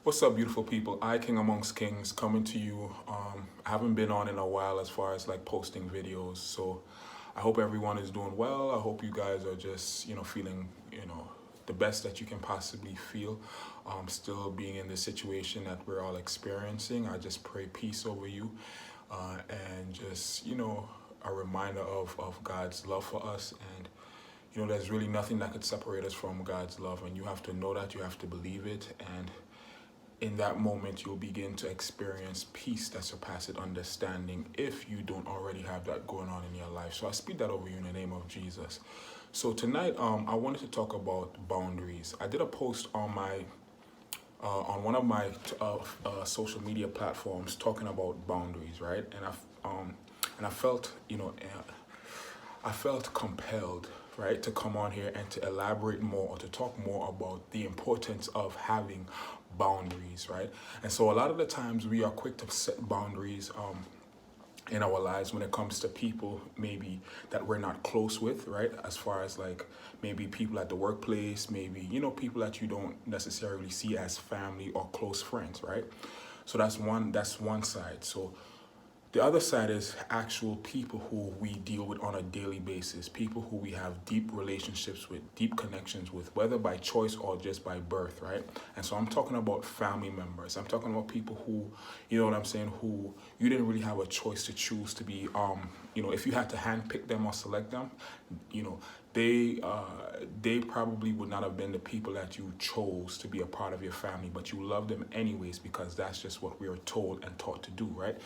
What's up, beautiful people? I, King amongst Kings, coming to you. I haven't been on in a while as far as like posting videos, so I hope everyone is doing well. I hope you guys are just, feeling, the best that you can possibly feel. Still being in the situation that we're all experiencing, I just pray peace over you, and just, a reminder of God's love for us. And there's really nothing that could separate us from God's love, and you have to know that, you have to believe it, and in that moment you'll begin to experience peace that surpasses understanding if you don't already have that going on in your life. So I speak that over you in the name of Jesus. So tonight, I wanted to talk about boundaries. I did a post on my on one of my social media platforms talking about boundaries, right? And I felt, I felt compelled, right, to come on here and to elaborate more, or to talk more about the importance of having boundaries, right? And so a lot of the times we are quick to set boundaries in our lives when it comes to people maybe that we're not close with, right? As far as like maybe people at the workplace, maybe, people that you don't necessarily see as family or close friends, right? So that's one side. So the other side is actual people who we deal with on a daily basis, people who we have deep relationships with, deep connections with, whether by choice or just by birth, right? And so I'm talking about family members. I'm talking about people who, who you didn't really have a choice to choose to be, if you had to handpick them or select them, they probably would not have been the people that you chose to be a part of your family, but you love them anyways because that's just what we are told and taught to do, right?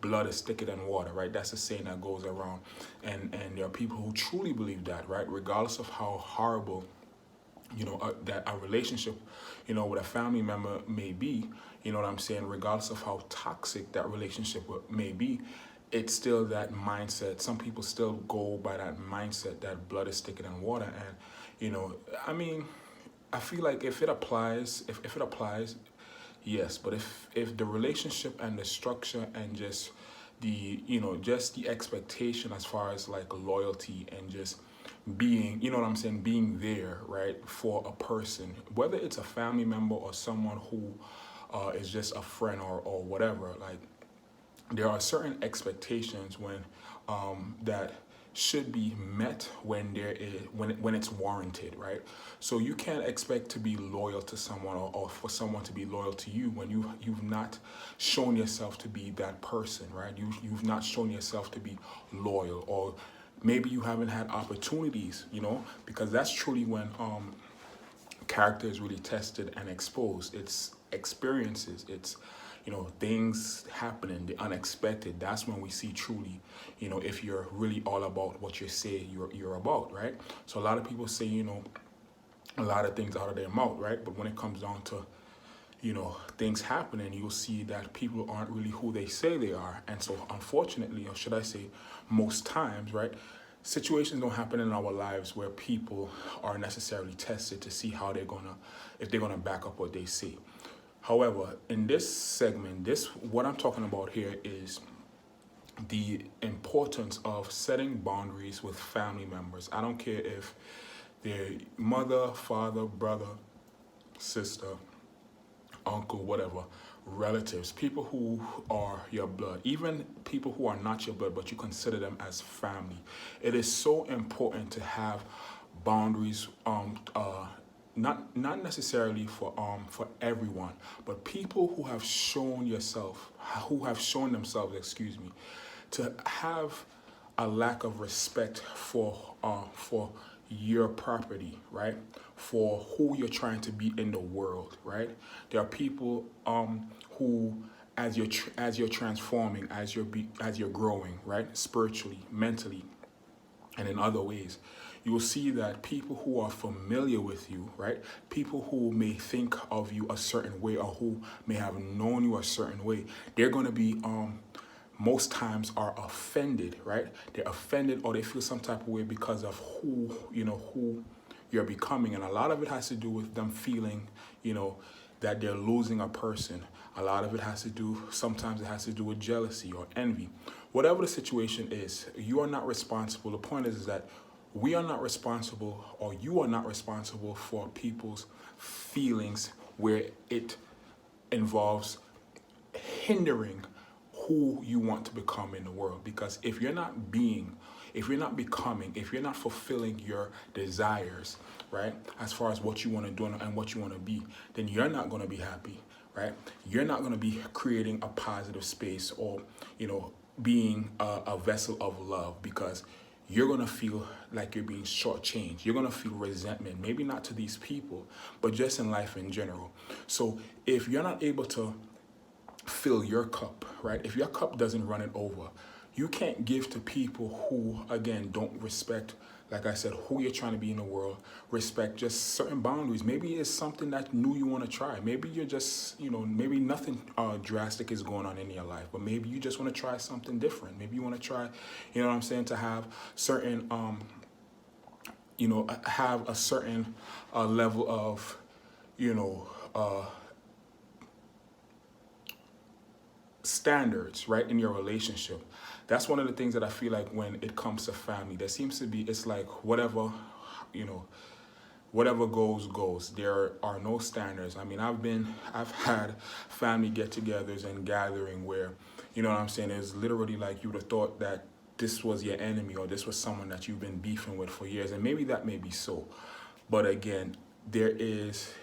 Blood is thicker than water, right? That's a saying that goes around, and there are people who truly believe that, right? Regardless of how horrible that a relationship, with a family member may be, regardless of how toxic that relationship may be, it's still that mindset. Some people still go by that mindset that blood is thicker than water. And, I feel like if it applies, if it applies, yes. But if the relationship and the structure and just just the expectation as far as like loyalty and just being, being there, right, for a person, whether it's a family member or someone who is just a friend or whatever, like, there are certain expectations that should be met when when it's warranted, right? So you can't expect to be loyal to someone, or for someone to be loyal to you when you've not shown yourself to be that person, right? You've not shown yourself to be loyal, or maybe you haven't had opportunities, because that's truly when character is really tested and exposed. It's experiences, it's things happening, the unexpected. That's when we see truly, if you're really all about what you say you're about, right? So a lot of people say, a lot of things out of their mouth, right? But when it comes down to, things happening, you'll see that people aren't really who they say they are. And so unfortunately, or should I say most times, right, situations don't happen in our lives where people are necessarily tested to see how if they're gonna back up what they say. However, in this segment, what I'm talking about here is the importance of setting boundaries with family members. I don't care if they're mother, father, brother, sister, uncle, whatever, relatives, people who are your blood, even people who are not your blood, but you consider them as family. It is so important to have boundaries, not necessarily for everyone, but people who have shown themselves, to have a lack of respect for your property, right? For who you're trying to be in the world, right? There are people who, as you're transforming, as you're growing, right? Spiritually, mentally, and in other ways, you will see that people who are familiar with you, right? People who may think of you a certain way, or who may have known you a certain way, they're going to be most times are offended, right? They're offended, or they feel some type of way because of who you're becoming. And a lot of it has to do with them feeling, that they're losing a person. A lot of it sometimes it has to do with jealousy or envy. Whatever the situation is, you are not responsible. The point is that we are not responsible, or you are not responsible for people's feelings where it involves hindering who you want to become in the world. Because if you're not being, if you're not becoming, if you're not fulfilling your desires, right, as far as what you want to do and what you want to be, then you're not going to be happy, right? You're not going to be creating a positive space, or, you know, being a vessel of love, because you're going to feel like you're being shortchanged. You're going to feel resentment, maybe not to these people, but just in life in general. So if you're not able to fill your cup, right? If your cup doesn't run it over, you can't give to people who, again, don't respect, like I said, who you're trying to be in the world, respect just certain boundaries. Maybe it's something that new you want to try. Maybe you're just, you know, maybe nothing drastic is going on in your life, but maybe you just want to try something different. Maybe you want to try, you know what I'm saying, to have certain, you know, have a certain level of, you know, standards, right, in your relationship. That's one of the things that I feel like when it comes to family, there seems to be, it's like whatever, you know, whatever goes. There are no standards. I mean, I've had family get-togethers and gathering where, you know what I'm saying, it's literally like you would have thought that this was your enemy, or this was someone that you've been beefing with for years, and maybe that may be so. But again, there is,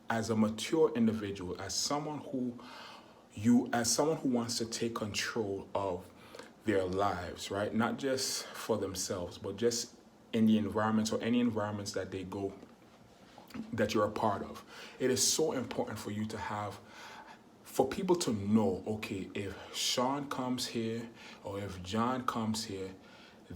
as a mature individual, as someone who wants to take control of their lives, right? Not just for themselves, but just in the environments or any environments that they go, that you're a part of. It is so important for you to have, for people to know, okay, if Sean comes here or if John comes here,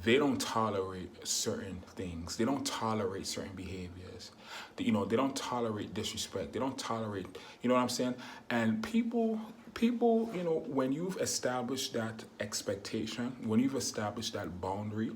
they don't tolerate certain things. They don't tolerate certain behaviors. You know, they don't tolerate disrespect. They don't tolerate, you know what I'm saying? And people, you know, when you've established that expectation, when you've established that boundary,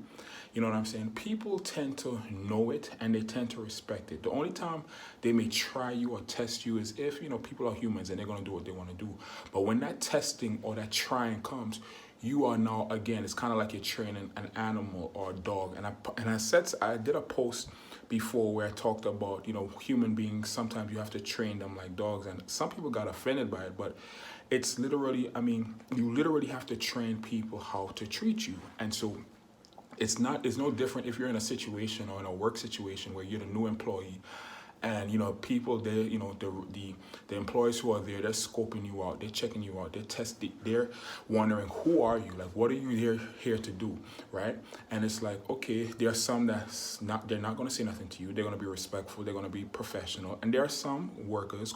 you know what I'm saying? People tend to know it and they tend to respect it. The only time they may try you or test you is if, you know, people are humans and they're going to do what they want to do. But when that testing or that trying comes, you are now, again, it's kind of like you're training an animal or a dog. And I did a post before where I talked about, you know, human beings, sometimes you have to train them like dogs, and some people got offended by it, but it's literally, I mean, you literally have to train people how to treat you. And so it's no different if you're in a situation or in a work situation where you're the new employee, and, you know, people, they, you know, the employees who are there, they're scoping you out, they're checking you out, they're wondering, who are you? Like, what are you here to do, right? And it's like, okay, there are some they're not going to say nothing to you. They're going to be respectful. They're going to be professional. And there are some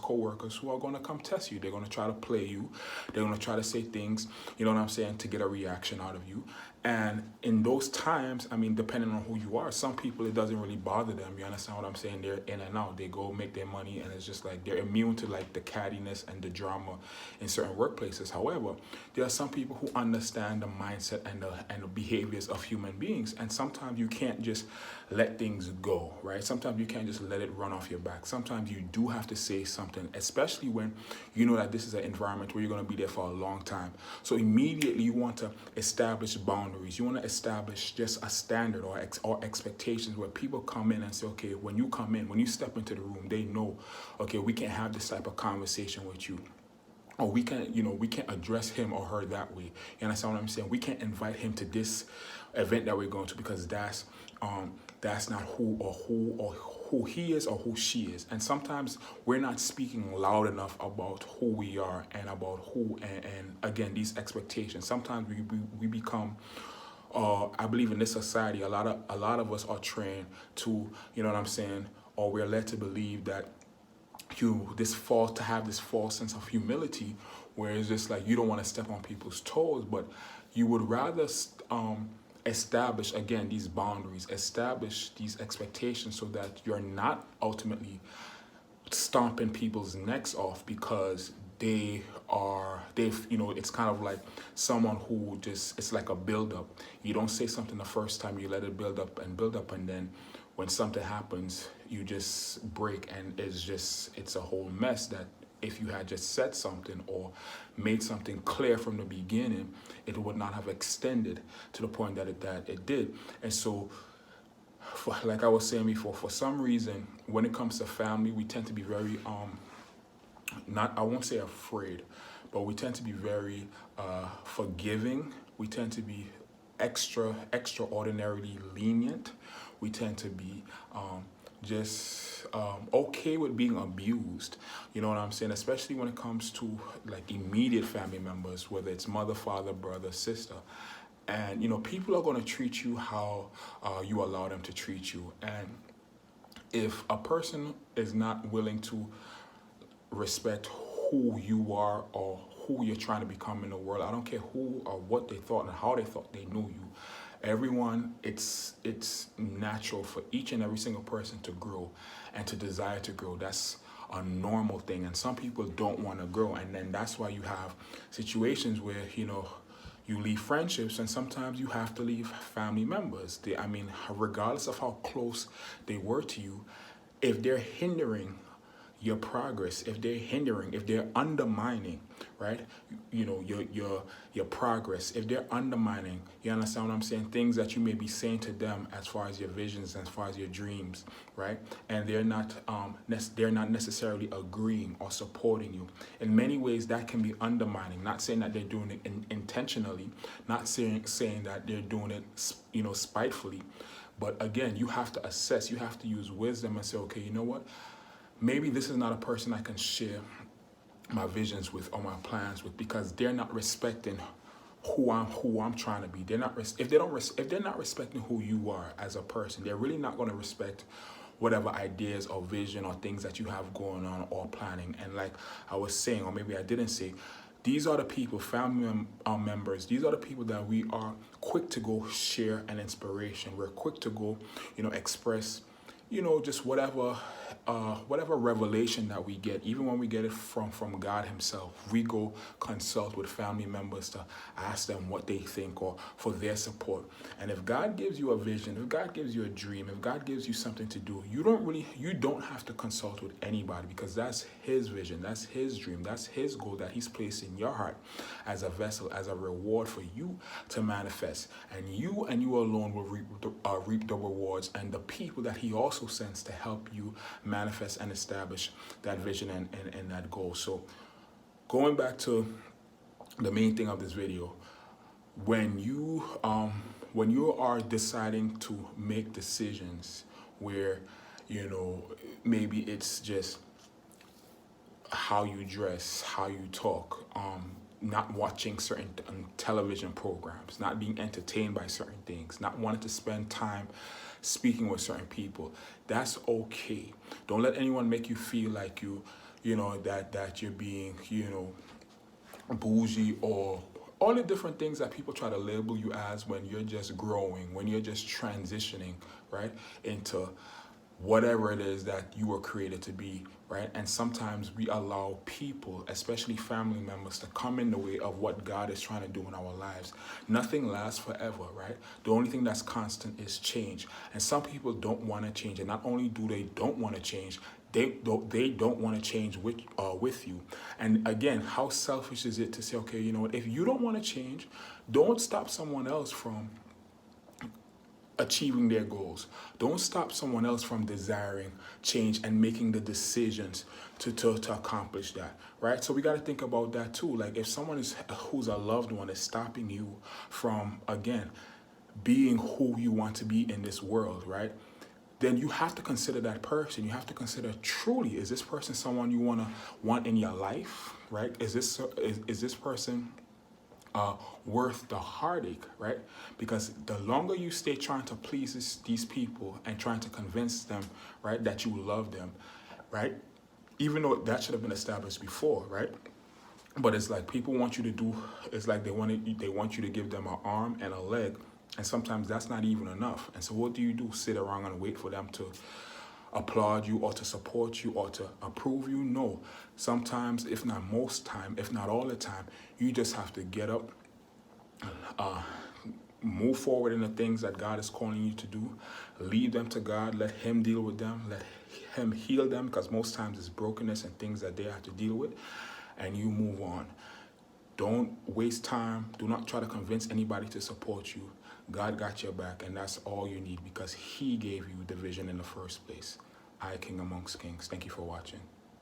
co-workers who are going to come test you. They're going to try to play you. They're going to try to say things, you know what I'm saying, to get a reaction out of you. And in those times, I mean, depending on who you are, some people, it doesn't really bother them. You understand what I'm saying? They're in and out. They go make their money, and it's just like they're immune to like the cattiness and the drama in certain workplaces. However, there are some people who understand the mindset and the behaviors of human beings. And sometimes you can't just let things go, right? Sometimes you can't just let it run off your back. Sometimes you do have to say something, especially when you know that this is an environment where you're going to be there for a long time. So immediately you want to establish boundaries. You want to establish just a standard or expectations where people come in and say, okay, when you step into the room, they know, okay, we can't have this type of conversation with you. Or we can't address him or her that way. You understand what I'm saying? We can't invite him to this event that we're going to, because that's not who he is or who she is. And sometimes we're not speaking loud enough about who we are and about who and again, these expectations. Sometimes we become I believe in this society, a lot of us are trained to, you know what I'm saying, or we're led to believe that to have this false sense of humility, where it's just like you don't want to step on people's toes, but you would rather establish, again, these boundaries, establish these expectations, so that you're not ultimately stomping people's necks off because they've, you know, it's kind of like someone who just, it's like a build-up. You don't say something the first time, you let it build up, and then when something happens, you just break, and it's a whole mess that if you had just said something or made something clear from the beginning, it would not have extended to the point that it did. And so, like I was saying before, for some reason, when it comes to family, we tend to be very I won't say afraid, but we tend to be very forgiving. We tend to be extraordinarily lenient. We tend to be just okay with being abused. You know what I'm saying? Especially when it comes to like immediate family members, whether it's mother, father, brother, sister. And people are going to treat you how you allow them to treat you. And if a person is not willing to respect who you are or who you're trying to become in the world, I don't care who or what they thought and how they thought they knew you. Everyone, it's natural for each and every single person to grow and to desire to grow. That's a normal thing. And some people don't want to grow. And then that's why you have situations where, you leave friendships, and sometimes you have to leave family members. Regardless of how close they were to you, if they're hindering your progress, if they're undermining, right, your progress, if they're undermining, you understand what I'm saying, things that you may be saying to them as far as your visions, as far as your dreams, right, and they're not necessarily agreeing or supporting you. In many ways, that can be undermining. Not saying that they're doing it intentionally, not saying that they're doing it, spitefully, but again, you have to assess. You have to use wisdom and say, okay, you know what? Maybe this is not a person I can share my visions with or my plans with, because they're not respecting who I'm trying to be. If they're not respecting who you are as a person, they're really not going to respect whatever ideas or vision or things that you have going on or planning. And like I was saying, or maybe I didn't say, these are the people, family members, these are the people that we are quick to go share an inspiration. We're quick to go, express, just whatever revelation that we get, even when we get it from God himself, we go consult with family members to ask them what they think or for their support. And if God gives you a vision, if God gives you a dream, if God gives you something to do, you don't have to consult with anybody, because that's his vision, that's his dream, that's his goal that he's placed in your heart as a vessel, as a reward for you to manifest. And you alone will reap the rewards, and the people that he also sends to help you manifest and establish that vision and that goal. So going back to the main thing of this video, when you are deciding to make decisions where maybe it's just how you dress, how you talk, not watching certain television programs, not being entertained by certain things, not wanting to spend time speaking with certain people, that's okay. Don't let anyone make you feel like that you're being, bougie, or all the different things that people try to label you as when you're just growing, when you're just transitioning, right, into whatever it is that you were created to be, right? And sometimes we allow people, especially family members, to come in the way of what God is trying to do in our lives. Nothing lasts forever, right? The only thing that's constant is change. And some people don't want to change. And not only do they don't want to change, they don't want to change with you. And again, how selfish is it to say, okay, you know what, if you don't want to change, don't stop someone else from achieving their goals. Don't stop someone else from desiring change and making the decisions to accomplish that, right? So we got to think about that too. Like if someone who's a loved one is stopping you from, again, being who you want to be in this world, right? Then you have to consider that person. You have to consider, truly, is this person someone you want in your life, right? Is this person worth the heartache, right? Because the longer you stay trying to please these people and trying to convince them, right, that you love them, right, even though that should have been established before, right? But it's like people want you to do, it's like they want you to give them an arm and a leg, and sometimes that's not even enough. And so what do? Sit around and wait for them to applaud you or to support you or to approve you? No. Sometimes, if not most time, if not all the time, you just have to get up, move forward in the things that God is calling you to do, lead them to God, let him deal with them, let him heal them, because most times it's brokenness and things that they have to deal with, and you move on. Don't waste time. Do not try to convince anybody to support you. God got your back, and that's all you need, because he gave you the vision in the first place. I, King amongst kings. Thank you for watching.